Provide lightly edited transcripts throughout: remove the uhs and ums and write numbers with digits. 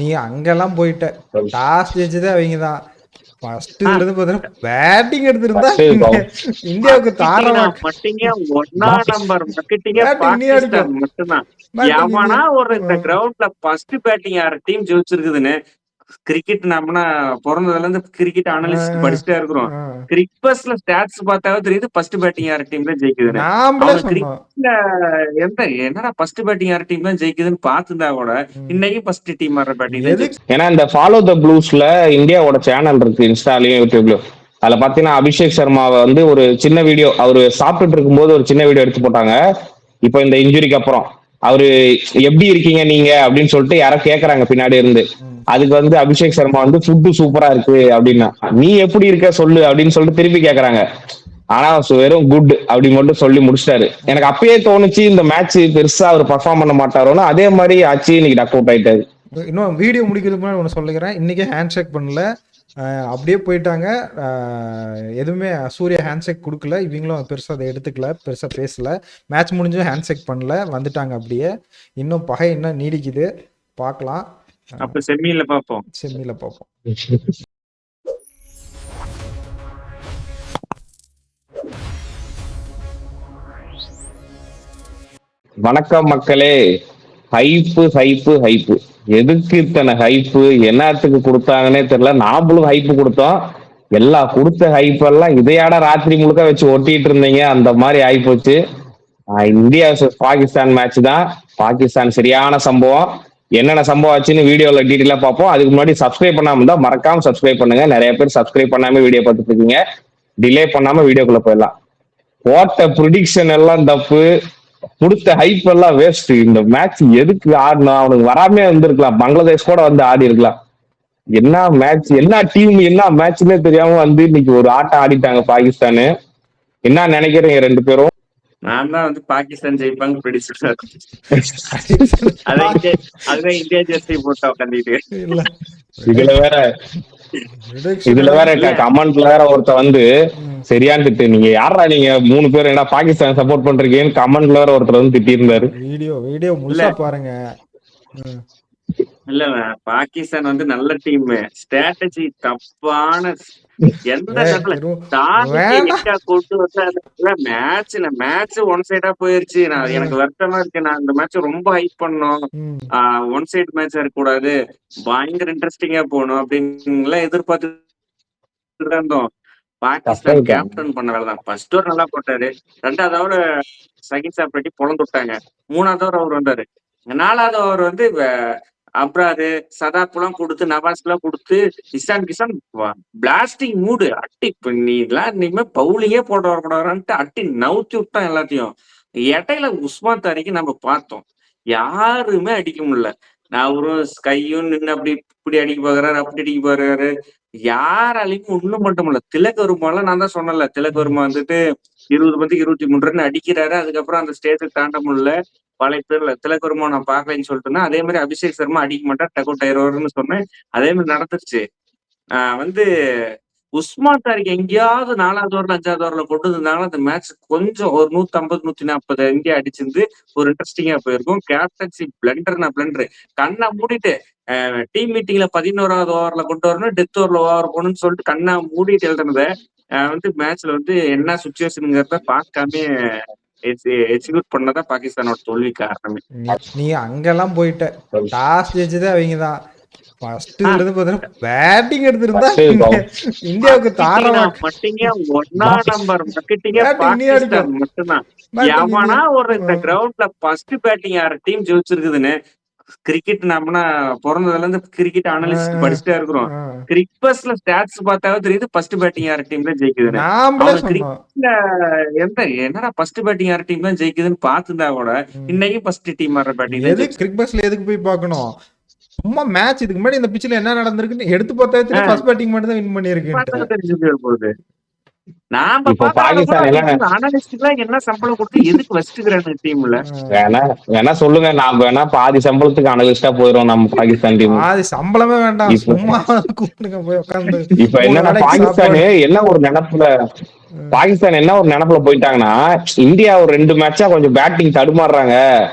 நீ அங்கெல்லாம் போயிட்ட. டாஸ் ஜெயிச்சதே அவங்க தான். ஃபர்ஸ்ட் இதுல இருந்து பார்த்தீங்கன்னா பேட்டிங் எடுத்திருந்தா இந்தியாவுக்கு தாரமா ஒன்னா நம்பர் மார்க்கெட்டிங்கே பேட்டிங் நீ பாகிஸ்தான் அடிக்கும். மட்டும்தான். Batting India. எவனா ஒரு இந்த கிரவுண்ட்ல ஃபர்ஸ்ட் பேட்டிங் யார டீம் ஜெயிச்சிருக்குதுன்னு கிரிக்கெட் நம்மனா பொறந்ததுல இருந்து கிரிக்கெட் அனலிஸ்ட் படிச்சுட்டே இருக்கிறோம். கிரிக்பஸ்ல ஸ்டாட்ஸ் பார்த்தாவே தெரியுது ஃபர்ஸ்ட் பேட்டிங் யார டீம் தான் ஜெயிக்குதுன்னு. நாமளே அவன் சொன்னோம். கிரிக்கெட்ல என்னடா ஃபர்ஸ்ட் பேட்டிங் யார டீம் தான் ஜெயிக்குதுன்னு பார்த்துருந்தா கூட இன்னைக்கு ஃபர்ஸ்ட் டீம் வர பேட்டிங் தான் ஜெயிச்சு. ஏன்னா இந்த ஃபாலோ த ப்ளூஸ்ல இந்தியாவோட சேனல் இருக்கு இன்ஸ்டாலயும் யூடியூப்லயும். அதுல பாத்தீங்கன்னா அபிஷேக் சர்மாவை வந்து ஒரு சின்ன வீடியோ அவரு சாப்பிட்டுட்டு இருக்கும்போது ஒரு சின்ன வீடியோ எடுத்து போட்டாங்க. இப்போ இந்த இன்ஜுரிக்கு அப்புறம் அவரு எப்படி இருக்கீங்க நீங்க அப்படின்னு சொல்லிட்டு யாரோ கேக்குறாங்க பின்னாடி இருந்து. அதுக்கு வந்து அபிஷேக் சர்மா வந்து ஃபுட்டு சூப்பரா இருக்கு அப்படின்னா, நீ எப்படி இருக்க சொல்லு அப்படின்னு சொல்லிட்டு திருப்பி கேக்குறாங்க. ஆனா வெறும் குட் அப்படி மட்டும் சொல்லி முடிச்சிட்டாரு. எனக்கு அப்பயே தோணுச்சு இந்த மேட்ச் பெருசா அவர் பர்ஃபார்ம் பண்ண மாட்டாரோன்னு. அதே மாதிரி ஆச்சு, இன்னைக்கு டக் அவுட் ஆயிட்டாரு. இன்னும் வீடியோ முடிக்கிறதுக்கு முன்னாடி ஒன்று சொல்லிக்கிறேன். இன்னைக்கே ஹேண்ட் ஷேக் பண்ணல, அப்படியே போயிட்டாங்க. எதுவுமே சூர்யா ஹேண்ட் ஷேக் கொடுக்கல, இவங்களும் பெருசாக அதை எடுத்துக்கல, பெருசாக பேசல. மேட்ச் முடிஞ்சும் ஹேண்ட் ஷேக் பண்ணல, வந்துட்டாங்க அப்படியே. இன்னும் பகை இன்னும் நீடிக்குது, பார்க்கலாம். அப்ப செமியில பார்ப்போம். வணக்கம் மக்களே. ஹைப்பு ஹைப்பு ஹைப்பு, எதுக்கு இத்தனை ஹைப்பு, என்னத்துக்கு கொடுத்தாங்கன்னே தெரியல. நாமளும் ஹைப்பு கொடுத்தோம். எல்லா கொடுத்த ஹைப் எல்லாம் இதையாட ராத்திரி முழுக்க வச்சு ஒட்டிட்டு இருந்தீங்க, அந்த மாதிரி ஆயிப்போச்சு. இந்தியா பாகிஸ்தான் மேட்ச் தான். பாகிஸ்தான் சரியான சம்பவம். என்னென்ன சம்பவம் ஆச்சுன்னு வீடியோல டீட்டெயிலா பார்ப்போம். அதுக்கு முன்னாடி சப்ஸ்கிரைப் பண்ணாம இருந்தா மறக்காம சப்ஸ்கிரைப் பண்ணுங்க. நிறைய பேர் சப்ஸ்கிரைப் பண்ணாம வீடியோ பார்த்துட்டு இருக்கீங்க. டிலே பண்ணாம வீடியோக்குள்ள போயிடலாம். போட்ட ப்ரிடிக்ஷன் எல்லாம் தப்பு, கொடுத்த ஹைப் எல்லாம் வேஸ்ட். இந்த மேட்ச் எதுக்கு ஆடணும்? அவனுக்கு வராமே வந்திருக்கலாம், பங்களாதேஷ் கூட வந்து ஆடி இருக்கலாம். என்ன மேட்ச், என்ன டீம், என்ன மேட்ச்னே தெரியாம வந்து இன்னைக்கு ஒரு ஆட்டம் ஆடிட்டாங்க பாகிஸ்தானு. என்ன நினைக்கிறீங்க ரெண்டு பேரும்? நான் தான் வந்து பாகிஸ்தான் ஜெயிப்பாங்க பிடிச்சிருக்காரு. அதுதான் இந்தியா ஜெர்சி போட்டா உட்காந்துட்டு. இதுல வேற கமெண்ட்ல வேற ஒருத்த வந்து சரியான்னு திட்டு, நீங்க யாரா நீங்க 3 பேர் என்ன பாகிஸ்தான் சப்போர்ட் பண்றீங்கன்னு கமெண்ட்ல வேற ஒருத்தர் வந்து திட்டி இருந்தாரு. வீடியோ முழுசா பாருங்க. இல்ல, பாகிஸ்தான் வந்து நல்ல டீம், ஸ்ட்ராட்டஜி தப்பான. எந்த கொண்டு வந்து மேட்ச் ஒன் சைடா போயிருச்சு. எனக்கு வருத்தமா இருக்கு. நான் இந்த மேட்ச் ரொம்ப ஹைப் பண்ணோம். ஒன் சைடு மேட்சா இருக்க கூடாது, பயங்கர இன்ட்ரெஸ்டிங்கா போகணும் அப்படின்னு எதிர்பார்த்து இருந்தோம். பாகிஸ்தான் கேப்டன் பண்ண வேலைதான். ஃபர்ஸ்ட் ஓவர் நல்லா போட்டாரு, 2வது ஓவர் சகின் சாப்பிட்டு பொழந்து விட்டாங்க, 3வது ஓவர் அவர் வந்தாரு, 4வது ஓவர் வந்து அப்ராரு சதாப்லாம் கொடுத்து நவாஸ்க்கு எல்லாம் கொடுத்து இசான் கிசான் பிளாஸ்டிங் மூடு அட்டி நீ எல்லாம் இனிமே பவுலிங்கே போட வரக்கூடாதுன்ட்டு அட்டி நவுத்தி விட்டான் எல்லாத்தையும். இடையில உஸ்மான் தாரிக்கு நம்ம பார்த்தோம், யாருமே அடிக்க முடியல. அவரும் கையும் நின்று அப்படி இப்படி அடிக்க பாக்குறாரு, அப்படி அடிக்க பாக்குறாரு, யாராலையும் ஒண்ணும் மட்டும் இல்ல. திலக் வருமால நான் தான் சொன்னல, திலக் வருமா வந்துட்டு 20 பந்துக்கு 23 ரன் அடிக்கிறாரு. அதுக்கப்புறம் அந்த ஸ்டேஜை தாண்ட முடியல. பழைய பேர்ல திலக் வருமா நான் பாக்கலன்னு சொல்லிட்டுனா, அதே மாதிரி அபிஷேக் சர்மா அடிக்க மாட்டார், டக் அவுட் ஆயிடுவாருன்னு சொன்னேன். அதே மாதிரி நடந்துருச்சு. வந்து உஸ்மான் தாரிக் எங்கேயாவது 4வது ஓவர்ல 5வது ஓவர்ல கொண்டு இருந்தாங்கன்னா அந்த மேட்ச் கொஞ்சம் ஒரு 150 140 இந்தியா அடிச்சிருந்து ஒரு இன்ட்ரெஸ்டிங்கா போயிருக்கும். கேப்டன்சி பிளண்டர் கண்ணை மூடிட்டு டீம் மீட்டிங்ல 11வது ஓவர்ல கொண்டு வரணும், டெத் ஓவர்ல ஓவர் போகணும்னு சொல்லிட்டு கண்ணை மூடிட்டு எழுதுனத வந்து மேட்ச்ல வந்து என்ன சுச்சுவேஷனுங்கிறத பார்க்காம எக்ஸிக்யூட் பண்ணதான் பாகிஸ்தானோட தோல்வி காரணமே. நீ அங்கெல்லாம் போயிட்ட. டாஸ் ஜெயிச்சதே அவங்க தான். ஃபர்ஸ்ட் இதுல இருந்து பார்த்தீங்கன்னா பேட்டிங் எடுத்திருந்தா இந்தியாவுக்கு தாரமா ஒன்னா நம்பர் மார்க்கெட்டிங்கே பாகிஸ்தான் மட்டும்தான். எவனா ஒரு இந்த கிரவுண்ட்ல ஃபர்ஸ்ட் பேட்டிங் யார டீம் ஜெயிச்சிருக்குதுன்னு கிரிக்கெட் நம்மனா பிறந்ததுல இருந்து கிரிக்கெட் அனலிஸ்ட் படிச்சுட்டே இருக்கிறோம். கிரிக்பஸ்ல ஸ்டாட்ஸ் பார்த்தாவே தெரியுது ஃபர்ஸ்ட் பேட்டிங் யார டீம் தான் ஜெயிக்குதுன்னு. என்னடா ஃபர்ஸ்ட் பேட்டிங் யார டீம் தான் ஜெயிக்குதுன்னு பார்த்துருந்தா கூட இன்னைக்கு ஃபர்ஸ்ட் டீம் வர பேட்டிங் தான். கிரிக்பஸ்ல எதுக்கு போய் பார்க்கணும்? சும்மா மேட்ச் இதுக்கு முன்னாடி இந்த பிச்சில் என்ன நடந்திருக்குன்னு எடுத்து பார்த்தா ஃபர்ஸ்ட் பேட்டிங் மட்டும் தான் வின் பண்ணிருக்கு தெரிஞ்சு போகுது. நாம என்ன சம்பளம் கொடுத்து எதுக்கு வச்சுக்கிறாங்க டீம்ல? வேணா சொல்லுங்க, நான் வேணா பாதி சம்பளத்துக்கு அனலிஸ்டா போயிரும் நம்ம பாகிஸ்தான் டீம். பாதி சம்பளமே வேண்டாம், சும்மா கூப்பிடுங்க போய் உட்கார்ந்து. இப்ப என்னன்னா பாகிஸ்தான் என்ன ஒரு நினைப்புல போயிட்டாங்கன்னா, இந்தியா ஒரு 2 மேட்சா கொஞ்சம் பேட்டிங் தடுமாறுறாங்க,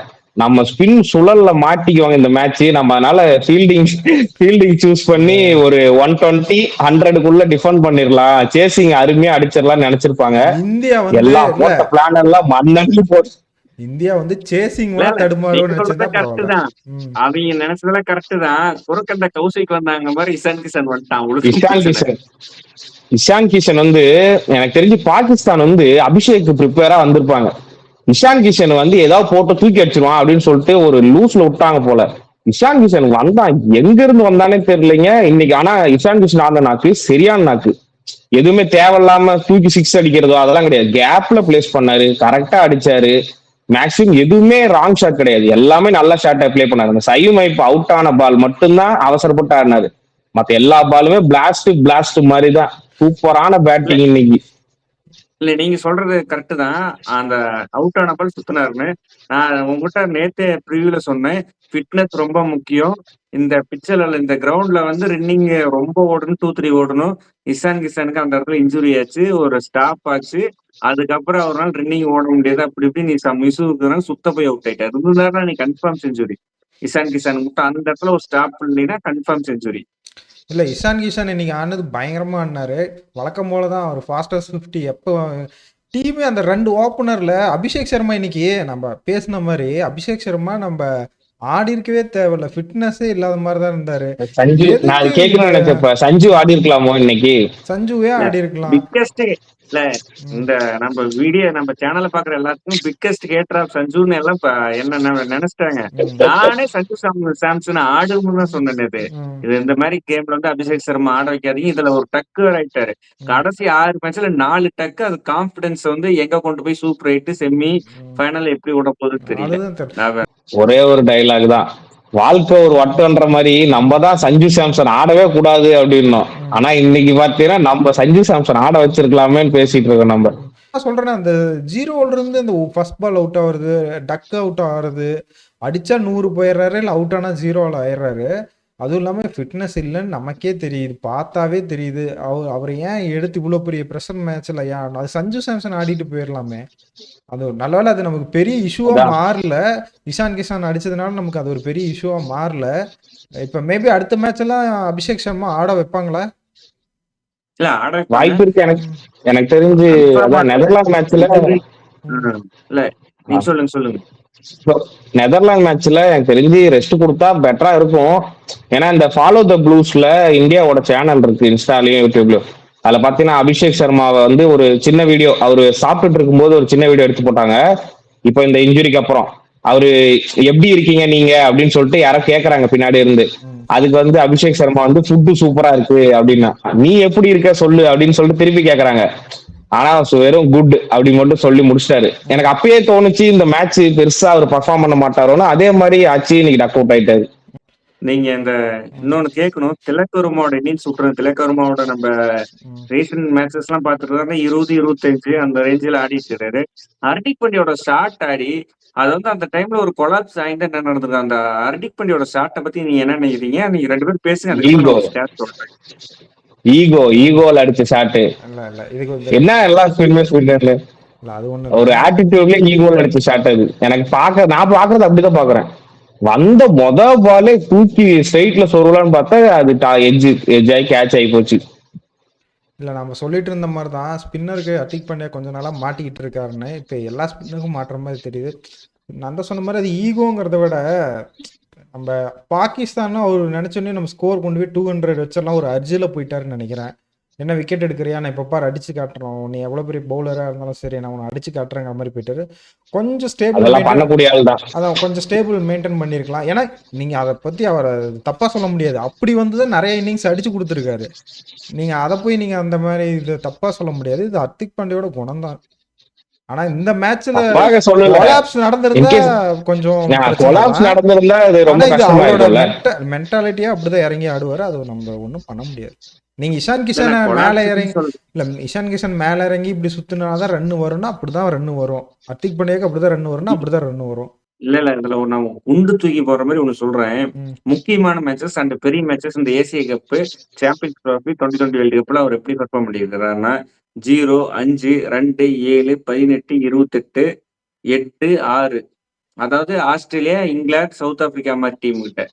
நம்ம ஸ்பின் சுழல்ல மாட்டிக்குவாங்க இந்த மேட்ச். நம்ம அதனால ஃபீல்டிங் சூஸ் பண்ணி ஒரு 120 100க்குள்ள டிஃபெண்ட் பண்ணிடலாம், சேசிங் அருமையா அடிச்சிடலாம் நினைச்சிருப்பாங்க. இந்தியா வந்து எல்லாம் இல்ல போட்ட பிளான் எல்லாம் மண்ணி போட்டு இந்தியா வந்து சேசிங் இல்ல இல்ல தடுமாறும் நீங்க சொல்றது நினைச்சதா கரெக்ட் பரவாயில்ல. தான். ம். அவங்க நினைச்சதெல்லாம் கரெக்ட் தான். குறுக்கண்ட கௌசிக் வந்தாங்க மாதிரி இசான் கிஷன் வந்துட்டான், அவளுக்கும் இஷான் பிரச்சனை. கிஷன் இஷான் கிஷன் வந்து எனக்கு தெரிஞ்சு பாகிஸ்தான் வந்து அபிஷேக் ப்ரிப்பேரா வந்திருப்பாங்க. இஷான் கிஷன் வந்து ஏதாவது போட்டு தூக்கி அடிச்சிருவான் அப்படின்னு சொல்லிட்டு ஒரு லூஸ்ல விட்டாங்க போல. இஷான் கிஷன் வந்தான், எங்க இருந்து வந்தானே தெரியலங்க இன்னைக்கு. ஆனா இஷான் கிஷன் ஆந்த நாக்கு சரியான நாக்கு. எதுவுமே தேவையில்லாம தூக்கி சிக்ஸ் அடிக்கிறதோ அதெல்லாம் கிடையாது. கேப்ல பிளேஸ் பண்ணாரு, கரெக்டா அடிச்சாரு. மேக்ஸிமம் எதுவுமே ராங் ஷாட் கிடையாது, எல்லாமே நல்ல ஷாட்டை பிளே பண்ணாரு. அந்த சைவ் மைப் அவுட் ஆன பால் மட்டும்தான் அவசரப்பட்டு ஆடினாரு. மத்த எல்லா பாலுமே பிளாஸ்ட் மாதிரி தான். சூப்பரான பேட்டிங் இன்னைக்கு. இல்ல நீங்க சொல்றது கரெக்ட் தான். அந்த அவுட் ஆன பால் சுத்தினாருன்னு நான் உங்ககிட்ட நேத்தே ப்ரிவியூல சொன்னேன். ஃபிட்னஸ் ரொம்ப முக்கியம். இந்த பிச்சர்ல இந்த கிரவுண்ட்ல வந்து ரன்னிங் ரொம்ப ஓடணும், 2-3 ஓடணும். இசான் கிஷனுக்கு அந்த இடத்துல இன்ஜுரி ஆச்சு, ஒரு ஸ்டாப் ஆச்சு. அதுக்கப்புறம் அவரால் ரன்னிங் ஓட முடியாது. அப்படி இப்படி நீ மிஸ் சுத்த போய் அவுட் ஆயிட்டாரு. இருந்தாருன்னா நீ கன்ஃபார்ம் செஞ்சுரி. இசான் கிஷன் மட்டும் அந்த இடத்துல ஒரு ஸ்டாப் இல்லைன்னா கன்ஃபார்ம் செஞ்சுரி. இல்லை, இஷான் கிஷன் இன்னைக்கு ஆனது பயங்கரமாக ஆடினாரு. வழக்கம் போல தான் அவர் ஃபாஸ்டஸ்ட் 50 எப்போ டீமே அந்த 2 ஓப்பனரில் அபிஷேக் சர்மா இன்னைக்கு நம்ம பேசின மாதிரி அபிஷேக் சர்மா நம்ம ஆடி இருக்கவே தேவையில்ல, ஃபிட்னஸே இல்லாத மாதிரி தான் இருந்தாரு. சஞ்சு நான் கேட்கணும்னு நினைச்சப்ப சஞ்சு ஆடி இருக்கலாமோ இன்னைக்கு? சஞ்சுவே ஆடி இருக்கலாம். பிக்கஸ்ட் இல்ல இந்த நம்ம வீடியோ நம்ம சேனல்ல பாக்குற எல்லாத்துக்கும் பிக்கஸ்ட் கேட்டர் ஆஃப் சஞ்சுன்னு எல்லாம் என்ன நினைச்சிட்டாங்க. நானே சஞ்சு சாம்சன் ஆடுன்னு தான் சொன்னேன். இது இந்த மாதிரி கேம்ல வந்து அபிஷேக் சர்மா ஆட வைக்காதீங்க. இதுல ஒரு டக்கு ஆயிட்டாரு. கடைசி 6 மேட்ச்ல 4 டக்கு. அது கான்பிடன்ஸ் வந்து எங்க கொண்டு போய் சூப்பர் 8 செமி ஃபைனல் எப்படி விட போகுது தெரியல. ஒரே ஒரு டைலாக் தான், வாழ்க்கை ஒரு வட்டம்ன்ற மாதிரி நம்ம தான் சஞ்சு சாம்சன் ஆடவே கூடாது அப்படின்னோம். ஆனா இன்னைக்கு பாத்தீங்கன்னா நம்ம சஞ்சு சாம்சன் ஆட வச்சிருக்கலாமேன்னு பேசிட்டு இருக்கோம். நம்ம சொல்றேன்னா அந்த 0ல இருந்து இந்த ஃபர்ஸ்ட் பால் அவுட் ஆகுறது, டக் அவுட் ஆகுறது, அடிச்சா 100 போயிடுறாரு, இல்லை அவுட் ஆனா 0ல ஆயிடுறாரு. அதுவும் இல்லாமல் ஃபிட்னஸ் இல்லைன்னு நமக்கே தெரியுது, பார்த்தாவே தெரியுது. அவர் ஏன் எடுத்து இவ்வளோ பெரிய ப்ரெஷர் மேட்ச்ல ஏன் அது சஞ்சு சாம்சன் ஆடிட்டு போயிடலாமே. அது நல்லவேளை அது நமக்கு பெரிய இஷ்யூவா மாறல. இஷான் கிஷான் அடிச்சதுனால நமக்கு அது ஒரு பெரிய இஷ்யூவா மாறல. இப்ப மேபி அடுத்த மேட்ச் எல்லாம் அபிஷேக் சர்மா ஆட வைப்பாங்களா? இல்ல ஆட வாய்ப்பு இருக்கு. எனக்கு தெரிஞ்சு அதான் நெதர்லாந்து மேட்ச்ல இல்ல நீங்க சொல்லுங்க. நெதர்லாந்து மேட்ச்ல எனக்கு தெரிஞ்சு ரெஸ்ட் கொடுத்தா பெட்டரா இருக்கும். ஏன்னா இந்த ஃபாலோ த ப்ளூஸ்ல இந்தியாவோட சேனல் இருக்கு, இன்ஸ்டாலயும் யூடியூப்லயும். அதுல பாத்தீங்கன்னா அபிஷேக் சர்மாவை வந்து ஒரு சின்ன வீடியோ, அவரு சாப்பிட்டுட்டு இருக்கும்போது ஒரு சின்ன வீடியோ எடுத்து போட்டாங்க. இப்போ இந்த இன்ஜுரிக்கு அப்புறம் அவரு எப்படி இருக்கீங்க நீங்க அப்படின்னு சொல்லிட்டு யாரோ கேக்குறாங்க பின்னாடி இருந்து. அதுக்கு வந்து அபிஷேக் சர்மா வந்து ஃபுட்டு சூப்பரா இருக்கு அப்படின்னா, நீ எப்படி இருக்க சொல்லு அப்படின்னு சொல்லிட்டு திருப்பி கேக்குறாங்க. ஆனா வெறும் குட் அப்படி மட்டும் சொல்லி முடிச்சிட்டாரு. எனக்கு அப்பயே தோணுச்சு இந்த மேட்ச் பெருசா அவர் பர்ஃபார்ம் பண்ண மாட்டாரோன்னு. அதே மாதிரி ஆச்சு, இன்னைக்கு டக் அவுட் ஆயிட்டாரு. நீங்க இந்த இன்னொன்னு கேட்கணும், திலக்கவர்மாவோட இன்னிங்ஸ் சுட்டுறது. திலக்கவர்மாவோட நம்ம ரீசெண்ட் மேட்சஸ் எல்லாம் பாத்துட்டு 20-25 அந்த ரேஞ்சில் ஆடிட்டு இருக்காரு. ஹர்திக் பாண்டியோட ஷாட் ஆடி அது வந்து அந்த டைம்ல ஒரு கொலாப்ஸ் ஆயிட்டு என்ன நடந்திருக்கு. அந்த ஹர்திக் பாண்டியோட ஷாட்டை பத்தி நீங்க என்ன நினைக்கிறீங்க? நீங்க 2 பேரும் பேசுங்க. ஈகோல அடிச்ச ஷாட்டு என்ன எல்லாம் ஒரு ஆட்டிடியூட்ல ஈகோல அடிச்ச ஷாட். அது எனக்கு நான் பாக்குறது அப்படிதான் பாக்குறேன். வந்த பாலே தூக்கி ஸ்ட்ரைட்ல சொருவலான்னு பார்த்தா அது எட்ஜ் ஆகி கேட்ச் ஆகி போச்சு. இல்லை, நம்ம சொல்லிட்டு இருந்த மாதிரி தான் ஸ்பின்னருக்கு ஹர்திக் பாண்டியா கொஞ்ச நாளாக மாட்டிக்கிட்டு இருக்காருன்னு. இப்போ எல்லா ஸ்பின்னருக்கும் மாட்டுற மாதிரி தெரியுது. நான் தான் சொன்ன மாதிரி அது ஈகோங்கிறத விட நம்ம பாகிஸ்தான் அவர் நினைச்சோன்னே நம்ம ஸ்கோர் கொண்டு போய் 200 வச்சிடலாம் ஒரு அர்ஜில் போயிட்டாருன்னு நினைக்கிறேன். என்ன விக்கெட் எடுக்கிறியா, நான் இப்போ பாரு அடிச்சு காட்டுறோம், நீ எவ்வளோ பெரிய பவுலராக இருந்தாலும் சரி நான் உன்னை அடிச்சு காட்டுறேங்கிற மாதிரி போயிட்டாரு. கொஞ்சம் அதான் கொஞ்சம் ஸ்டேபிள் மெயின்டைன் பண்ணியிருக்கலாம். ஏன்னா நீங்கள் அதை பற்றி அவரை தப்பாக சொல்ல முடியாது. அப்படி வந்து தான் நிறைய இன்னிங்ஸ் அடிச்சு கொடுத்துருக்காரு. நீங்கள் அதை போய் நீங்கள் அந்த மாதிரி இது தப்பாக சொல்ல முடியாது. இது ஹர்திக் பாண்டியோட குணம் தான். ஆனா இந்த மேட்ச்ல கொலாப்ஸ் நடந்திருந்தா கொஞ்சம் மென்டாலிட்டியா அப்படிதான் இறங்கி ஆடுவாரு. அது நம்ம ஒண்ணும் பண்ண முடியாது. நீங்க இஷான் கிஷன் மேல இறங்கி இஷான் கிஷன் மேல இறங்கி இப்படி சுத்தினாதான் ரன் வரும்னா அப்படிதான் ரன் வரும். ஹர்திக் பாண்டியாக்கு அப்படிதான் ரன் வரும்னா அப்படிதான் ரன் வரும். இல்ல இதுல நான் உண்டு தூக்கி போற மாதிரி ஒண்ணு சொல்றேன். முக்கியமான மேட்சஸ் அண்ட் பெரிய மேட்சஸ் இந்த ஏசிய கப், சாம்பியன்ஸ் ட்ராஃபி, 2020 வேர்ல்டு கப்ல அவர் எப்படி பெர்ஃபார்ம் பண்ணியிருக்கிறாருன்னா 0, 5, 2, 7, 18, 28, 8, 6 அதாவது ஆஸ்திரேலியா, இங்கிலாந்து, சவுத் ஆப்பிரிக்கா மாதிரி டீம் கிட்ட.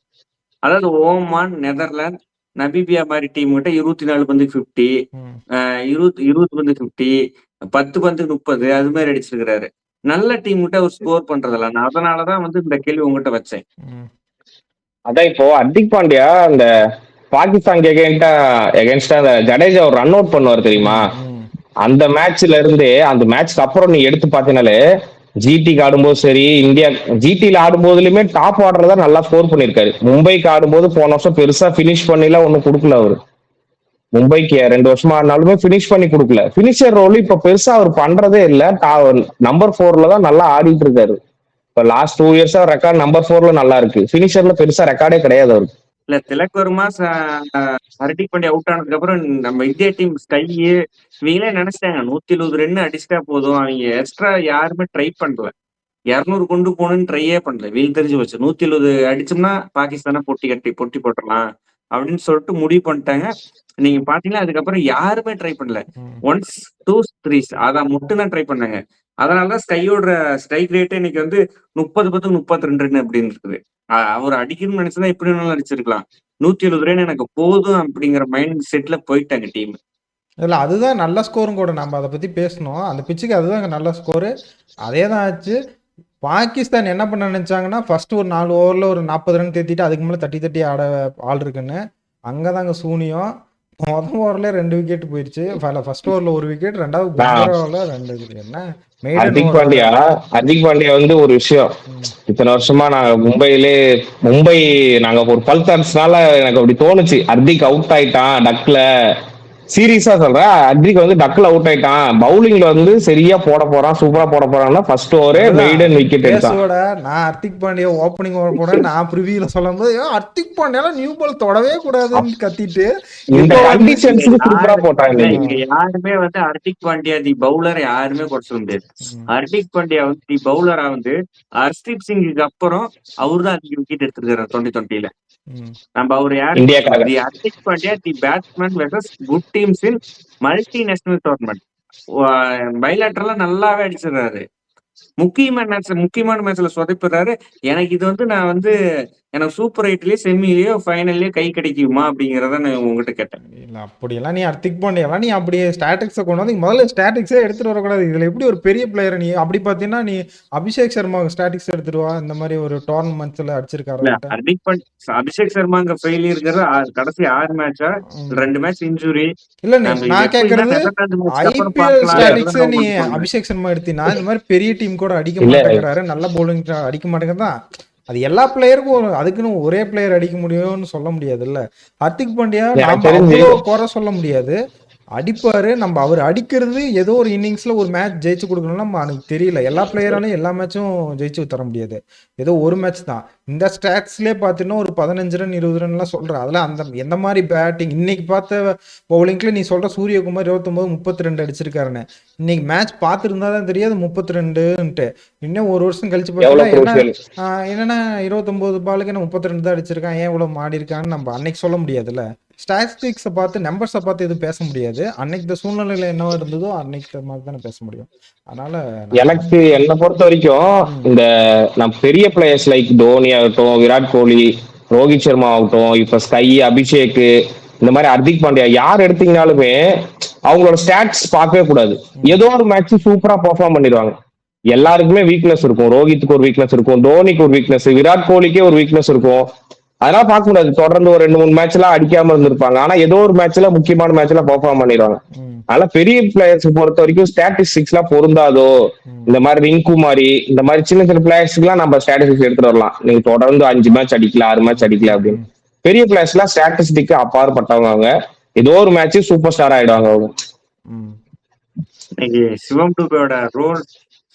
அதாவது ஓமான், நெதர்லாந்து, நமீபியா மாதிரி டீம் கிட்ட 24 பந்துக்கு 50, 20 பந்துக்கு 50, 10 பந்துக்கு 30 அது மாதிரி அடிச்சிருக்கிறாரு. நல்ல டீம் கிட்ட அவர் ஸ்கோர் பண்றதில்ல. நான் அதனாலதான் இந்த கேள்வி உங்ககிட்ட வச்சேன். அதான் இப்போ ஹர்திக் பாண்டியா அந்த பாகிஸ்தான் எகென்ஸ்டா அந்த ஜடேஜா ஒரு ரன் அவுட் பண்ணுவார் தெரியுமா? அந்த மேட்ச்ல இருந்தே அந்த மேட்ச்க்கு அப்புறம் நீ எடுத்து பாத்தீங்கனாலே ஜிடிக்கு ஆடும்போது சரி, இந்தியா ஜிடில ஆடும்போதுலயுமே டாப் ஆர்டர் தான் நல்லா ஸ்கோர் பண்ணிருக்காரு. மும்பைக்கு ஆடும்போது போன வருஷம் பெருசா பினிஷ் பண்ணிலாம் ஒண்ணும் கொடுக்கல அவரு. மும்பைக்கு 2 வருஷமா ஆடினாலுமே பினிஷ் பண்ணி கொடுக்கல. பினிஷர் ரோல் இப்ப பெருசா அவர் பண்றதே இல்ல. நம்பர் 4ல தான் நல்லா ஆடிட்டு இருக்காரு. இப்ப லாஸ்ட் 2 இயர்ஸா ரெக்கார்ட் நம்பர் 4ல நல்லா இருக்கு. பினிஷர்ல பெருசா ரெக்கார்டே கிடையாது அவருக்கு. இல்ல திலக் வர்மா, ஹர்திக் பாண்டியா அவுட் ஆனதுக்கு அப்புறம் நம்ம இந்தியா டீம் ஸ்கை இவங்களே நினைச்சிட்டாங்க 120 ரன் அடிச்சிட்டா போதும். அவங்க எக்ஸ்ட்ரா யாருமே ட்ரை பண்ணல. 200 கொண்டு போகணும்னு ட்ரையே பண்ணல. வீல் தெரிஞ்சு வச்சு 120 அடிச்சோம்னா பாகிஸ்தானை பொட்டி போட்டுடலாம் அப்படின்னு சொல்லிட்டு முடிவு பண்ணிட்டாங்க. நீங்க பாத்தீங்கன்னா அதுக்கப்புறம் யாருமே ட்ரை பண்ணல. 1s 2s 3s அதான் மட்டும் தான் ட்ரை பண்ணாங்க. அதனாலதான் ஸ்கையோட ஸ்ட்ரைக் ரேட் இன்னைக்கு 30 பத்துக்கு 32 ரன் அப்படின்னு இருக்குது. அவர் அடிக்கணும்னு நினைச்சதா இப்படி நல்லா அடிச்சிருக்கலாம். 170 ரன் எனக்கு போதும் அப்படிங்கிற மைண்ட் செட்ல போயிட்டாங்க டீம். இல்ல அதுதான் நல்ல ஸ்கோரும் கூட. நம்ம அதை பத்தி பேசணும். அந்த பிச்சுக்கு அதுதான் நல்ல ஸ்கோரு. அதே தான் ஆச்சு. பாகிஸ்தான் என்ன பண்ண நினைச்சாங்கன்னா ஃபர்ஸ்ட் ஒரு 4 ஓவரில் ஒரு 40 ரன் தேத்திட்டு அதுக்கு மேலே தட்டி ஆட ஆள் இருக்குன்னு. அங்கதாங்க சூனியம். முதல் ஓவர்ல 2 விக்கெட் போயிருச்சு. ஃபர்ஸ்ட் ஓவர்ல 1 விக்கெட், ரெண்டாவது ஓவர்ல 2 விக்கெட். என்ன ஹர்திக் பாண்டியா ஒரு விஷயம். இத்தனை வருஷமா நாங்க மும்பை நாங்க ஒரு பல்தர்ஸ்னால எனக்கு அப்படி தோணுச்சு. ஹர்திக் அவுட் ஆயிட்டான் டக்ல. சீரியஸா சொல்றேன், ஹர்திக் டக்ல அவுட் ஆயிட்டான். பவுலிங்ல சரியா போட போறான், சூப்பரா போட போறான்னா ஃபர்ஸ்ட் ஓவரே மெய்டன் விக்கெட் எடுத்தான். நான் ஹர்திக் பாண்டியா ஓப்பனிங் ஓவர் போட நான் ப்ரிவியூல சொல்லும்போது ஹர்திக் பாண்டியால நியூ பால் தொடவே கூடாதுன்னு கத்திட்டு இந்த கண்டிஷன்ஸ்க்கு சூப்பரா போட்டாங்க. இங்க யாருமே ஹர்திக் பாண்டியா தி பவுலர் யாருமே குறை சொல்ல முடியாது. ஹர்திக் பாண்டியா தி பவுலரா ஹர்ஷ்தீப் சிங்குக்கு அப்புறம் அவர்தான் அதிக விக்கெட் எடுத்திருக்காரு 2020ல. நம்ம அவர் யாரு? The Hardik Pandya the batsman versus good teams in multinational tournament. பைலாட்டரலா நல்லாவே அடிச்சிடறாரு. முக்கியமான மேட்ச்ல சொதப்பிடுறாரு. எனக்கு இது நான் எனக்கு சூப்பர் 8லயோ செமிலயோ ஃபைனல்லயோ கை கிடைக்குமா அப்படிங்கறத நான் உங்ககிட்ட கேட்டேன். இல்ல அப்படியெல்லாம் நீ ஹர்திக் பாண்டியா நீ அப்படியே ஸ்டாட்டிக்ஸை கொண்டு வந்து முதல்ல ஸ்டாட்டிக்ஸே எடுத்துட்டு வரக்கூடாது. இதுல எப்படி ஒரு பெரிய பிளேயர் நீ அப்படி பாத்தீங்கன்னா நீ அபிஷேக் சர்மா ஸ்டாட்டிக்ஸ் எடுத்துருவா. இந்த மாதிரி ஒரு டோர்னமெண்ட்ஸ்ல அடிச்சிருக்காரு. அபிஷேக் சர்மாங்க ஃபெயிலியர் கடைசி 6 மேட்சா 2 மேட்ச் இன்ஜுரி. இல்ல நான் கேக்குறது ஐபிஎல் ஸ்டாட்டிக்ஸ் நீ அபிஷேக் சர்மா எடுத்தீங்கன்னா இந்த மாதிரி பெரிய டீம் கூட அடிக்க மாட்டேங்கிறாரு, நல்ல பவுலிங் அடிக்க மாட்டேங்குதான். அது எல்லா பிளேயருக்கும் அதுக்குன்னு ஒரே பிளேயர் அடிக்க முடியும்னு சொல்ல முடியாது. இல்ல ஹர்திக் பாண்டியா குறை சொல்ல முடியாது, அடிப்பாரு. நம்ம அவர் அடிக்கிறது ஏதோ ஒரு இன்னிங்ஸ்ல ஒரு மேட்ச் ஜெயிச்சு கொடுக்கணும்னா எனக்கு தெரியல. எல்லா பிளேயராலையும் எல்லா மேட்சும் ஜெயிச்சு தர முடியாது. ஏதோ ஒரு மேட்ச் தான். இந்த ஸ்டாட்ஸ்லேயே பார்த்தீங்கன்னா ஒரு 15 ரன் 20 ரன்லாம் சொல்கிறேன். அதெல்லாம் அந்த எந்த மாதிரி பேட்டிங் இன்னைக்கு பார்த்த பவுலிங்ல நீ சொல்கிற சூரியகுமார் 29 32 அடிச்சிருக்காருன்னு இன்னைக்கு மேட்ச் பார்த்துருந்தா தான் தெரியாது 32ன்ட்டு. இன்னும் ஒரு வருஷம் கழிச்சு பார்த்தா என்னன்னா 29 பாலுக்கு என்ன 32 தான் அடிச்சிருக்கான், ஏன் இவ்வளோ மாடி இருக்கான்னு நம்ம அன்னைக்கு சொல்ல முடியாதுல்ல. ஸ்டாட்டிஸ்டிக்ஸை பார்த்து நம்பர்ஸை பார்த்து எதுவும் பேச முடியாது. அன்னைக்கு இந்த சூழ்நிலையில என்னவா இருந்ததோ அன்னைக்கு மாதிரி தானே பேச முடியும். அதனால எனக்கு என்னை பொறுத்த வரைக்கும் இந்த நம்ம பெரிய பிளேயர்ஸ் லைக் தோனி ஆகட்டும், விராட் கோலி, ரோஹித் சர்மா ஆகட்டும், இப்ப ஸ்கை, அபிஷேக், இந்த மாதிரி ஹர்திக் பாண்டியா யார் எடுத்தீங்கனாலுமே அவங்களோட ஸ்டாட்ஸ் பார்க்கவே கூடாது. ஏதோ ஒரு மேட்ச் சூப்பரா பெர்ஃபார்ம் பண்ணிடுவாங்க. எல்லாருக்குமே வீக்னஸ் இருக்கும். ரோஹித்துக்கு ஒரு வீக்னஸ் இருக்கும், தோனிக்கு ஒரு வீக்னஸ், விராட் கோலிக்கே ஒரு வீக்னஸ் இருக்கும். அதெல்லாம் பார்க்க கூடாது. தொடர்ந்து ஒரு 2-3 மேட்ச் எல்லாம் அடிக்காம இருந்திருப்பாங்க. ஆனா ஏதோ ஒரு மேட்ச்ல முக்கியமான மேட்ச்ல பெர்ஃபார்ம் பண்ணிடுவாங்க. அதனால பெரிய பிளேயர்ஸ் பொறுத்த வரைக்கும் ஸ்டாட்டிஸ்டிக்ஸ் எல்லாம் பொருந்தாதோ, இந்த மாதிரி ரிங்கு மாதிரி இந்த மாதிரி சின்ன சின்ன பிளேயர்ஸ்க்கு எல்லாம் நம்ம ஸ்டாட்டிஸ்டிக்ஸ் எடுத்துட்டு வரலாம். நீங்க தொடர்ந்து 5 மேட்ச் அடிக்கல 6 மேட்ச் அடிக்கல அப்படின்னு. பெரிய பிளேயர்ஸ் எல்லாம் ஸ்டாட்டிஸ்டிக் அப்பாற்பட்டவங்க. அவங்க ஏதோ ஒரு மேட்ச் சூப்பர் ஸ்டார் ஆயிடுவாங்க அவங்க. சிவம் டூபேயோட ரோல்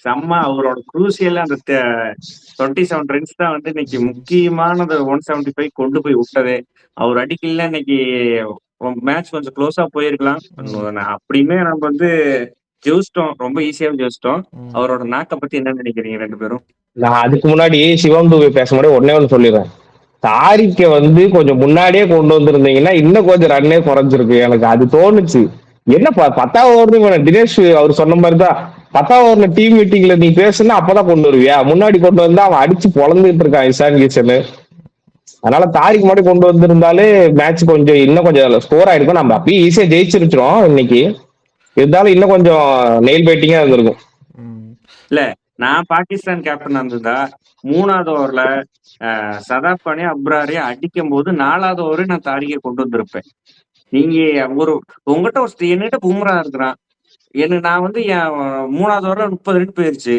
செம்ம. அவரோட குரூசியல் அந்த 27 ரன்ஸ் தான் இன்னைக்கு முக்கியமானது 175 கொண்டு போய் விட்டது. அவர் அடிக்கல இன்னைக்கு மேட்ச் கொஞ்சம் க்ளோஸா போயிருக்கலாம். அப்படியுமே நம்ம ஜெயிச்சிட்டோம், ரொம்ப ஈஸியாவே ஜெயிச்சிட்டோம். அவரோட நாக்கை பத்தி என்ன நினைக்கிறீங்க 2 பேரும்? நான் அதுக்கு முன்னாடி சிவம் டூபே பேச முன்னாடி ஒண்ணு சொல்லிடுறேன். தாரிக்க கொஞ்சம் முன்னாடியே கொண்டு வந்திருந்தீங்கன்னா இன்னும் கொஞ்சம் ரன்னே குறைஞ்சிருக்கு. எனக்கு அது தோணுச்சு. என்னப்பா 10வது ஓவர் தினேஷ் அவர் சொன்ன மாதிரிதான் 10வது ஓவர்ல டீம் மீட்டிங்ல நீ பேசுனா அப்பதான் கொண்டு வருவியா? முன்னாடி கொண்டு வந்தா அவன் அடிச்சு பொழந்துட்டு இருக்கான் இசான் கிஷன். அதனால தாரிக் மட்டும் கொண்டு வந்திருந்தாலே மேட்ச் கொஞ்சம் இன்னும் கொஞ்சம் ஸ்கோர் ஆயிருக்கும். நம்ம அப்பயே ஈஸியா ஜெயிச்சிருக்கிறோம் இன்னைக்கு. இருந்தாலும் இன்னும் கொஞ்சம் நெயில் பைட்டிங்கா இருந்திருக்கும். இல்ல நான் பாகிஸ்தான் கேப்டன் இருந்திருந்தா 3வது ஓவர்ல சதாப் கானே அப்ராரையும் அடிக்கும் போது 4வது ஓவரு நான் தாரிகை கொண்டு வந்திருப்பேன். நீங்க உங்ககிட்ட என்கிட்ட பும்ரா இருக்கிறான். நான் வந்து என் 3வது ஓவர்ல 30 ரன் போயிருச்சு.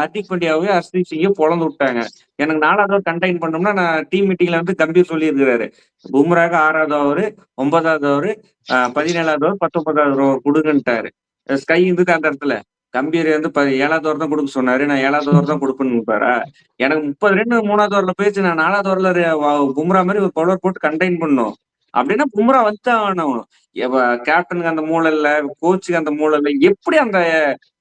ஹர்திக் பாண்டியாவே ஹர்ஷ்தீப் சிங்கையும் பொழந்து விட்டாங்க. எனக்கு 4வது ஓவர் கண்டெயின் பண்ணோம்னா நான் டீம் மீட்டிங்ல வந்து கம்பீர் சொல்லி இருக்கிறாரு. பும்ராக்கு 6வது ஓவரு, 9வது ஓவரு, 17வது ஓவர், 19வது ஓவர் கொடுங்கன்ட்டாரு. ஸ்கை இருந்துட்டு அந்த இடத்துல கம்பீர் வந்து 7வது ஓவர் தான் கொடுக்க சொன்னாரு. நான் 7வது ஓவர் தான் கொடுப்பேன்னு இருப்பாரா? எனக்கு 30 ரன் 3வது ஓவர்ல போயிடுச்சு. நான் 4வது ஓவர்ல பும்ரா மாதிரி ஒரு பவுலர் போட்டு கண்டெயின் பண்ணும். அப்படின்னா பும்ரா வந்துதான் ஆகணும். கேப்டனுக்கு அந்த மூளை இல்ல, கோச்சுக்கு அந்த மூளை இல்ல. எப்படி அந்த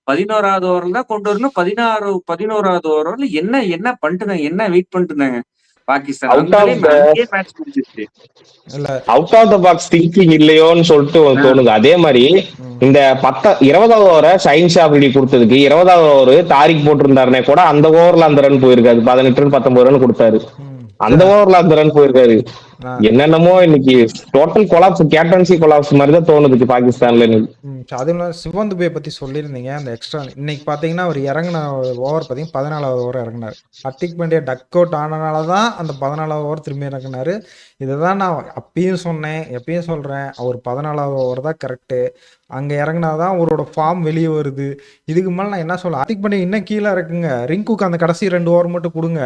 11வது ஓவர்ல தான் கொண்டு வரணும்? 11வது ஓவர்ல என்ன என்ன பண்ணிட்டு என்ன வெயிட் பண்ணிட்டு இருந்தாங்க பாகிஸ்தான்? அங்கேயே மேட்ச் முடிஞ்சிருச்சு. Out of the box thinking இல்லையோன்னு சொல்லிட்டு தோணுது. அதே மாதிரி இந்த 20வது ஓவரை ஷைன் ஷாஃபிலி கொடுத்ததுக்கு 20வது ஓவர் தாரிக் போட்டிருந்தாருனே கூட அந்த ஓவர்ல அந்த ரன் போயிருக்காது. 18 ரன் 19 ரன் கொடுத்தாரு. அந்த ஓவர்ல அந்த ரன் போயிருக்காரு. என்னென்னமோ இன்னைக்கு டோட்டல் கொலாப்ஸ், கேப்டன்சி கொலாப்ஸ் மாதிரி தான் தோணுது பாகிஸ்தான்ல. அதுவும் சிவம் துபே பத்தி சொல்லியிருந்தீங்க. அந்த எக்ஸ்ட்ரா இன்னைக்கு பாத்தீங்கன்னா அவர் இறங்கின ஓவர் பாத்தீங்கன்னா 14வது ஓவர் இறங்கினார். ஹர்திக் பாண்டியா டக் அவுட் ஆனனாலதான் அந்த 14வது ஓவர் திரும்பி இறங்கினாரு. இதுதான் நான் அப்பயும் சொன்னேன், எப்பயும் சொல்றேன், அவர் 14வது ஓவர் தான் கரெக்டு. அங்க இறங்கினாதான் அவரோட ஃபார்ம் வெளியே வருது. இதுக்கு மேல நான் என்ன சொல்ல, ஹர்திக் பாண்டியா இன்னும் கீழே இருக்குங்க. ரிங்குக்கு அந்த கடைசி 2 ஓவர் மட்டும் கொடுங்க.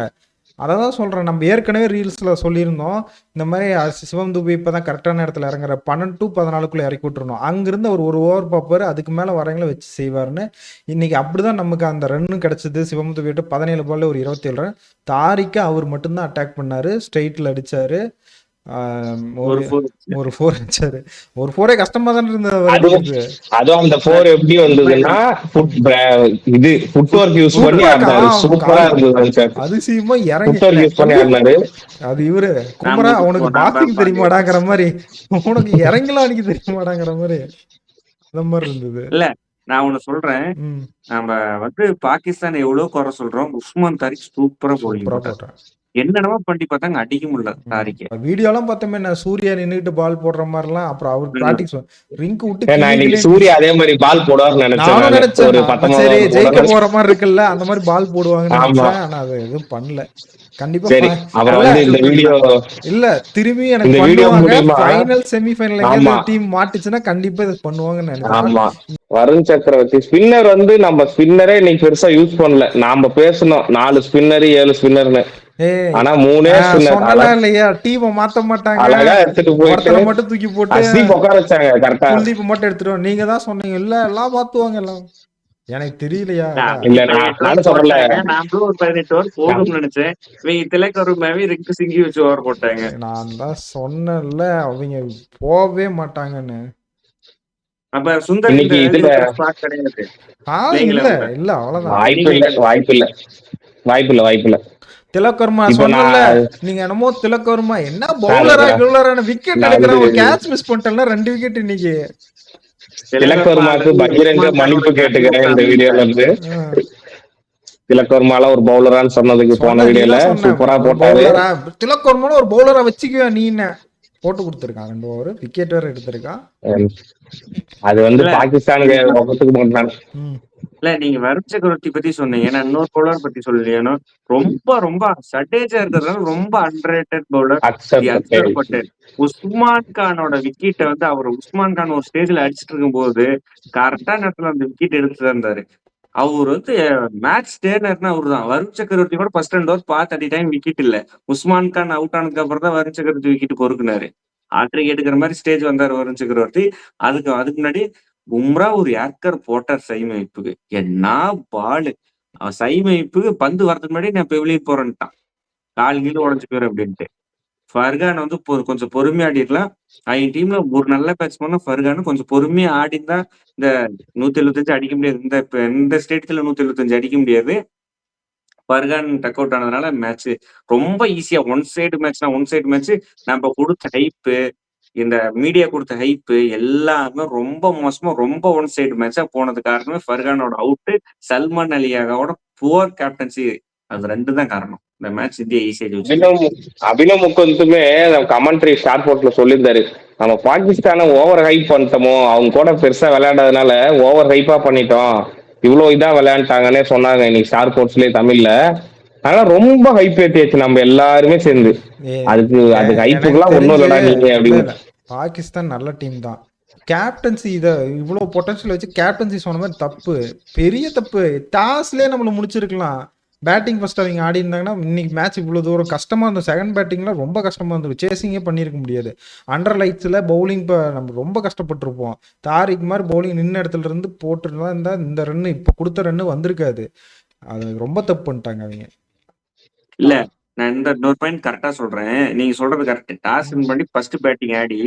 அதை தான் சொல்கிறேன். நம்ம ஏற்கனவே ரீல்ஸில் சொல்லியிருந்தோம், இந்த மாதிரி சிவம் துபே இப்போ தான் கரெக்டான இடத்துல இறங்குற 12 to 14 இறக்கி விட்டுருணும். அங்கேருந்து அவர் ஒரு ஓவர் பார்ப்பார், அதுக்கு மேலே வரவங்கள வச்சு செய்வார்னு. இன்றைக்கி அப்படி தான் நமக்கு அந்த ரன்னு கிடச்சிது. சிவம் துபேட்டு 17 பாலில் ஒரு 27 ரன். தாரிக்கு அவர் மட்டும்தான் அட்டாக் பண்ணார், ஸ்ட்ரெயிட்டில் அடித்தார். ஒரு 4 அடிச்சாரு. ஒரு 4 கஷ்டமா தான் இருந்தது. அதுவும் அந்த 4 எப்படி வந்ததுன்னா இது ஃபுட் வொர்க் யூஸ் பண்ணி ஆடுனாரு. சூப்பரா இருந்தது. அதிசயமா இறங்கி யூஸ் பண்ணி ஆடுனாரு. அது இவரு குமரா உனக்கு பாக்ஸிங் தெரியுமாடாங்கிற மாதிரி, உனக்கு இறங்கலாம் அன்னைக்கு தெரியுமாடாங்கிற மாதிரி அந்த மாதிரி இருந்தது. இல்ல நான் ஒண்ணு சொல்றேன், நம்ம வந்து பாகிஸ்தான் எவ்வளவு குறை சொல்றோம், உஸ்மான் தாரிக் சூப்பரா போட்டாங்க. என்னென்னமோ பண்ணி பார்த்தாங்க, அடிக்க முடியல தாரிக்க. வீடியோலாம் பார்த்தோமே, நான் சூர்யா நின்னுட்டு பால் போடுற மாதிரிலாம். அப்புறம் அவர் பிராக்டிஸ் ரிங்க் விட்டு சூர்யா அதே மாதிரி பால் போடுவார்னு நினைச்சேன். சரி ஜெயிக்க போற மாதிரி இருக்குல்ல, அந்த மாதிரி பால் போடுவாங்கன்னு நினைச்சேன். ஆனா அது எதுவும் பண்ணல. கண்டிப்பா இல்ல, திரும்பி எனக்கு பண்ணுவாங்க. ஃபைனல் செமி ஃபைனல் டீம் மாட்டுச்சுன்னா கண்டிப்பா இது பண்ணுவாங்கன்னு நினைக்கிறேன். வருண் சக்கரவர்த்தி ஸ்பின்னர் வந்து நம்ம ஸ்பின்னரே இன்னைக்கு பெருசா யூஸ் பண்ணல. நாம பேசணும் 4 ஸ்பின்னர் 7 ஸ்பின்னர்னு. ஆனா 3 ஸ்பின்னர் இல்லையா, டீமை மாத்த மாட்டாங்க. அழகா எடுத்துட்டு போயிட்டு மட்டும் தூக்கி போட்டு அஸ்தீப் உட்கார வச்சாங்க. கரெக்டா குல்தீப் மட்டும் எடுத்துட்டு நீங்க தான் சொன்னீங்க இல்ல எல்லாம் மாத்துவாங்க எல்லாம். எனக்கு தெரியலையா? இல்ல நான் சொல்லல, நாமளும் ஒரு 18 ஓவர் போகும்னு நினைச்சேன். இவங்க திலக் வருமாவே ரிங்கு சிங்கி வச்சு ஓவர் போட்டாங்க. நான் தான் சொன்னேன்ல அவங்க போகவே மாட்டாங்கன்னு. அப்ப சுந்தர் கிடையாது. இல்ல அவ்வளவுதான். வாய்ப்பு இல்ல. திலக் வர்மா சொன்னல, நீங்க என்னமோ திலக் வர்மா என்ன பவுலரா விக்கெட் எடுக்கிற, ஒரு கேட்ச் மிஸ் பண்ணிட்டேன்னா 2 விக்கெட் இன்னைக்கு. திலக் வர்மாக்கு பகிரங்க மன்னிப்பு கேட்டுக்கிறேன் இந்த வீடியோல இருந்து. திலக் வர்மால ஒரு பவுலரான்னு சொன்னதுக்கு போன வீடியோல சூப்பரா போட்டாரு. திலக் வர்மால ஒரு பவுலரா வச்சுக்குவேன் நீ என்ன போட்டு கொடுத்துருக்கான். 2 ஓவர் விக்கெட் வேற எடுத்திருக்கான். அது வந்து பாகிஸ்தானுக்கு ஒத்துக்க மாட்டாங்க. இல்ல நீங்க வருண் சக்கரவர்த்தி பத்தி சொன்னீங்க, நான் இன்னொரு பவுலர் பத்தி சொல்லலையோ. ரொம்ப சட்டேஜா இருக்கிறதுனால ரொம்ப அண்டர்ரேட்டட் பவுலர் அக்சர் பட்டேல். உஸ்மான் கானோட விக்கெட்டை வந்து அவர் உஸ்மான் கான் ஒரு ஸ்டேஜ்ல அடிச்சுட்டு இருக்கும் போது கரெக்டா நேரத்துல அந்த விக்கெட் எடுத்துட்டு இருந்தாரு. அவர் வந்து மேட்ச் டேர்னர்னா அவரு தான். வருண் சக்கரவர்த்தி கூட ஃபர்ஸ்ட் 2 ஓவர் பார்த்து அடி டைம் விக்கெட் இல்ல. உஸ்மான் கான் அவுட் ஆனதுக்கு அப்புறம் தான் வருண் சக்கரவர்த்தி விக்கெட் பொறுக்குனாரு. ஆட்ரிக் எடுக்கிற மாதிரி ஸ்டேஜ் வந்தாரு வருண் சக்கரவர்த்தி. அதுக்கு முன்னாடி பும்ரா ஒரு ஏக்கர் போட்டார் சைமைப்புக்கு. என்ன பாலு! சைமைப்புக்கு பந்து வரதுக்கு முன்னாடி நான் பெவிலியன் போறேன்ட்டான், கால் கீழே உடஞ்சு போயிரு அப்படின்ட்டு. ஃபர்கான் வந்து கொஞ்சம் பொறுமையா ஆடிடலாம். அவங்க டீம்ல ஒரு நல்ல பேட்ஸ்மேனா ஃபர்கான் கொஞ்சம் பொறுமையா ஆடிதான் இந்த 175 அடிக்க முடியாது. இந்த ஸ்டேட்ல 175 அடிக்க முடியாது. ஃபர்கான் டக் அவுட் ஆனதுனால மேட்ச் ரொம்ப ஈஸியா ஒன் சைடு மேட்ச் நம்ம கொடுத்த ஹைப்பு இந்த மீடியா கொடுத்த ஹைப் எல்லாமே ரொம்ப மோசமா, ரொம்ப ஒன் சைடு மேட்சா போனது காரணமே ஃபர்கானோட அவுட், சல்மான் அலியாவோட புவர் கேப்டன்சி. அது 2 தான் காரணம். இந்த மேட்ச் இந்தியா ஈஸியா ஜெயிச்சுது. அபினவ் முகுந்துமே கமெண்ட்ரி ஷார்ட் போர்ட்ல சொல்லியிருந்தாரு, நம்ம பாகிஸ்தானை ஓவர் ஹைப் பண்ணிட்டோமோ, அவங்க கூட பெருசா விளையாடாதனால ஓவர் ஹைப்பா பண்ணிட்டோம், இவ்வளவு இதா விளையாண்டாங்கன்னே சொன்னாங்க இன்னைக்கு ஷார்ட் போர்ட்ஸ்லயே தமிழ்ல. அதனால ரொம்ப ஹைப் ஏத்தியாச்சு நம்ம எல்லாருமே சேர்ந்து. அதுக்கு எனக்கு ஹைப்புக்கெல்லாம் ஒண்ணும் தெரிஞ்சு இல்லடா நீங்க இல்ல அப்படின்னு. இல்ல பாகிஸ்தான் நல்ல டீம் தான். கேப்டன்சி இதை இவ்வளோ பொட்டன்ஷியல் வச்சு கேப்டன்சி சொன்ன மாதிரி தப்பு, பெரிய தப்பு. டாஸ்லேயே நம்மள முடிச்சிருக்கலாம். பேட்டிங் ஃபர்ஸ்ட் அவங்க ஆடி இருந்தாங்கன்னா இன்னைக்கு மேட்ச் இவ்வளோ தூரம் கஷ்டமாக இருந்தது. செகண்ட் பேட்டிங்லாம் ரொம்ப கஷ்டமாக இருந்தது, சேசிங்கே பண்ணியிருக்க முடியாது. அண்டர் லைட்ஸில் பவுலிங் இப்போ நம்ம ரொம்ப கஷ்டப்பட்டிருப்போம். தாரிக் மாதிரி பவுலிங் நின்ன இடத்துல இருந்து போட்டுருந்தா இருந்தால் இந்த ரன்னு இப்போ கொடுத்த ரன்னு வந்திருக்காது. அது ரொம்ப தப்பு பண்ணிட்டாங்க அவங்க. இல்ல நான் இன்னொரு பாயிண்ட் கரெக்டா சொல்றேன். நீங்க சொல்றது கரெக்ட். டாஸ் வின் பண்ணி ஃபர்ஸ்ட் பேட்டிங் ஆடி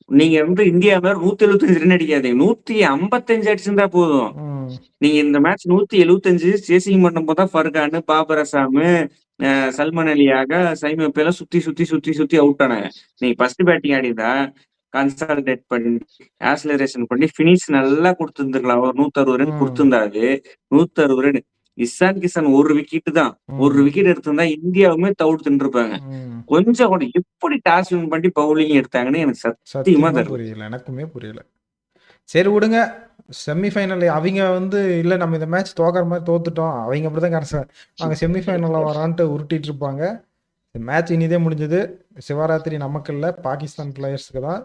நீங்க இந்தியா மாதிரி 175 ரன் அடிக்காதீங்க, 155 அடிச்சிருந்தா போதும். நீங்க இந்த மேட்ச் 175 சேசிங் பண்ணும் போதுதான் ஃபர்கான், பாபர் அசாம், சல்மான் அலியாக, சைம் எல்லாம் சுத்தி சுத்தி சுத்தி சுத்தி அவுட் ஆனாங்க. நீங்க ஃபர்ஸ்ட் பேட்டிங் ஆடிதான் கன்சால்டேட் பண்ணி ஆக்சிலரேஷன் பண்ணி பினிஷ் நல்லா கொடுத்துருந்துருக்கலாம். ஒரு 160 ரன் கொடுத்திருந்தாரு. 160 ரன். இஷான் கிஷன் ஒரு விக்கெட் தான், ஒரு விக்கெட் எடுத்திருந்தா இந்தியாவுமே தவிர்த்து தின்றுப்பாங்க. கொஞ்சம் கூட எப்படி டாஸ் வின் பண்ணி பவுலிங் எடுத்தாங்கன்னு எனக்கு சத்தியமா புரியல, எனக்குமே புரியல. சரி விடுங்க, செமிஃபைனல் அவங்க இல்லை நம்ம இந்த மேட்ச் தோக்கிற மாதிரி தோத்துட்டோம், அவங்க அப்படிதான் கடைசி நாங்கள் செமிஃபைனலில் வரான்ட்டு உருட்டிட்டு இருப்பாங்க. மேட்ச் இனிதே முடிஞ்சது. சிவராத்திரி நமக்கு இல்லை, பாகிஸ்தான் பிளேயர்ஸ்க்கு தான்.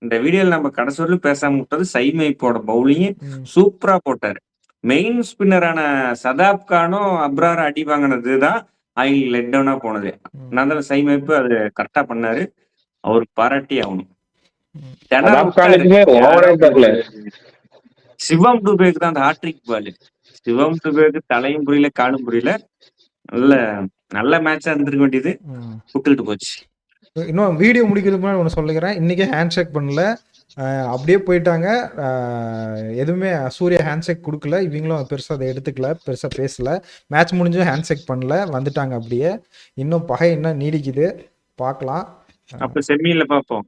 இந்த வீடியோல நம்ம கடைசி வரலும் பேசாம விட்டது சைமைப்போட பவுலிங் சூப்பரா போட்டாரு. மெயின் ஸ்பின்னரான சதாப் கானும் அப்ரார் அடி வாங்கினதுதான் அவங்க லெட் டவுனா போனது. அதனால சைமைப்பு அது கரெக்டா பண்ணாரு, அவருக்கு பாராட்டி ஆகணும். சிவம் டுபேக்கு தான் அந்த ஹாட்ரிக் பால். சிவம் டுபேக்கு தலையும் புரியல காலும் புரியல. நல்ல நல்ல மேட்சா இருந்திருக்க வேண்டியது, விட்டுட்டு போச்சு. இன்னும் வீடியோ முடிக்கிறதுக்கு முன்னாடி ஒன்று சொல்லிக்கிறேன். இன்றைக்கே ஹேண்ட் ஷேக் பண்ணல, அப்படியே போயிட்டாங்க. எதுவுமே சூர்யா ஹேண்ட் ஷேக் கொடுக்கல, இவங்களும் பெருசாக அதை எடுத்துக்கல, பெருசாக பேசலை. மேட்ச் முடிஞ்சும் ஹேண்ட் ஷேக் பண்ணல, வந்துட்டாங்க அப்படியே. இன்னும் பகை இன்னும் நீடிக்குது, பார்க்கலாம். அப்போ செம்மியில் பார்ப்போம்.